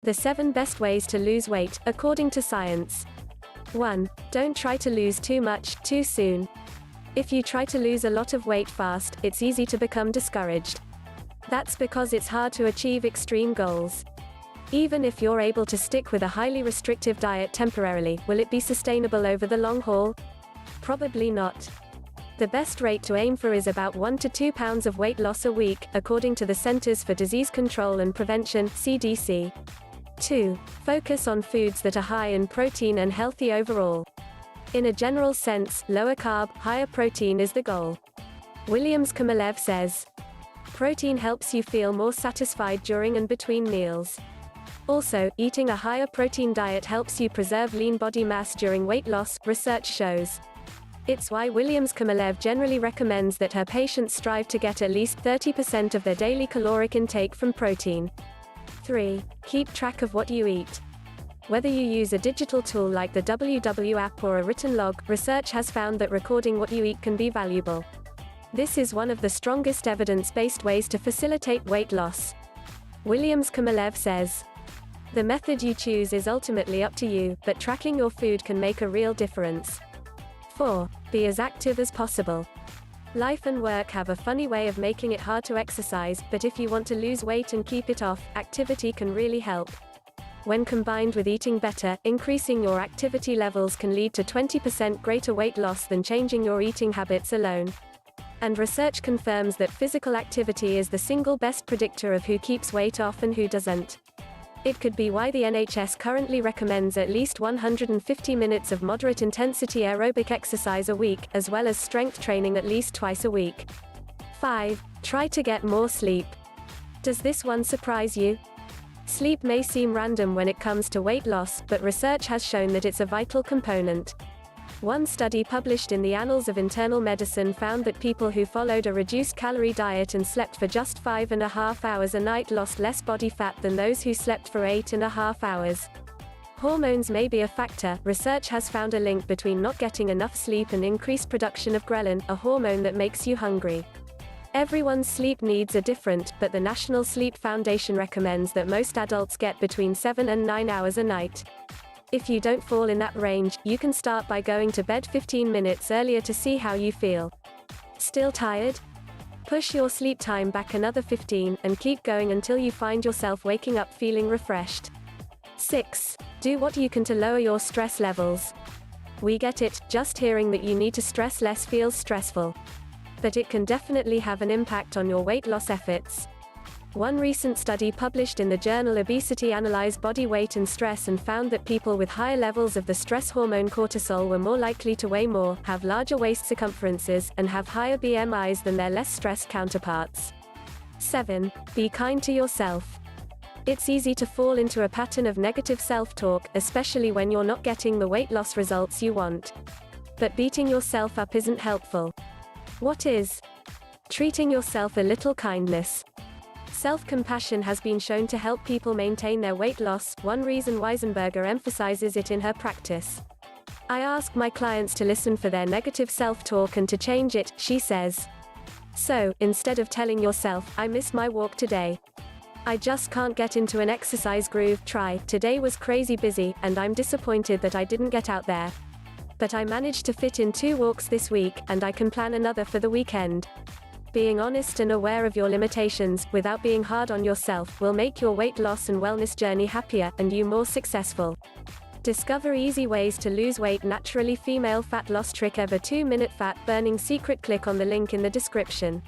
The 7 best ways to lose weight, according to science. 1. Don't try to lose too much, too soon. If you try to lose a lot of weight fast, it's easy to become discouraged. That's because it's hard to achieve extreme goals. Even if you're able to stick with a highly restrictive diet temporarily, will it be sustainable over the long haul? Probably not. The best rate to aim for is about 1 to 2 pounds of weight loss a week, according to the Centers for Disease Control and Prevention, CDC. 2. Focus on foods that are high in protein and healthy overall. In a general sense, lower carb, higher protein is the goal. Williams Kamalev says, protein helps you feel more satisfied during and between meals. Also, eating a higher protein diet helps you preserve lean body mass during weight loss, research shows. It's why Williams Kamalev generally recommends that her patients strive to get at least 30% of their daily caloric intake from protein. 3. Keep track of what you eat. Whether you use a digital tool like the WW app or a written log, research has found that recording what you eat can be valuable. This is one of the strongest evidence-based ways to facilitate weight loss. Williams Kamalev says, the method you choose is ultimately up to you, but tracking your food can make a real difference. 4. Be as active as possible. Life and work have a funny way of making it hard to exercise, but if you want to lose weight and keep it off, activity can really help. When combined with eating better, increasing your activity levels can lead to 20% greater weight loss than changing your eating habits alone. And research confirms that physical activity is the single best predictor of who keeps weight off and who doesn't. It could be why the NHS currently recommends at least 150 minutes of moderate intensity aerobic exercise a week, as well as strength training at least twice a week. 5. Try to get more sleep. Does this one surprise you? Sleep may seem random when it comes to weight loss, but research has shown that it's a vital component. One study published in the Annals of Internal Medicine found that people who followed a reduced calorie diet and slept for just 5.5 hours a night lost less body fat than those who slept for 8.5 hours. Hormones may be a factor. Research has found a link between not getting enough sleep and increased production of ghrelin, a hormone that makes you hungry. Everyone's sleep needs are different, but the National Sleep Foundation recommends that most adults get between 7 and 9 hours a night. If you don't fall in that range, you can start by going to bed 15 minutes earlier to see how you feel. Still tired? Push your sleep time back another 15, and keep going until you find yourself waking up feeling refreshed. 6. Do what you can to lower your stress levels. We get it, just hearing that you need to stress less feels stressful. But it can definitely have an impact on your weight loss efforts. One recent study published in the journal Obesity analyzed body weight and stress and found that people with higher levels of the stress hormone cortisol were more likely to weigh more, have larger waist circumferences, and have higher BMIs than their less stressed counterparts. 7. Be kind to yourself. It's easy to fall into a pattern of negative self-talk, especially when you're not getting the weight loss results you want. But beating yourself up isn't helpful. What is? Treating yourself a little kindness. Self-compassion has been shown to help people maintain their weight loss. One reason Weisenberger emphasizes it in her practice. I ask my clients to listen for their negative self-talk and to change it, she says. So, instead of telling yourself, I missed my walk today. I just can't get into an exercise groove, try, today was crazy busy, and I'm disappointed that I didn't get out there. But I managed to fit in 2 walks this week, and I can plan another for the weekend. Being honest and aware of your limitations, without being hard on yourself, will make your weight loss and wellness journey happier, and you more successful. Discover easy ways to lose weight naturally. Female fat loss trick ever 2-minute fat burning secret. Click on the link in the description.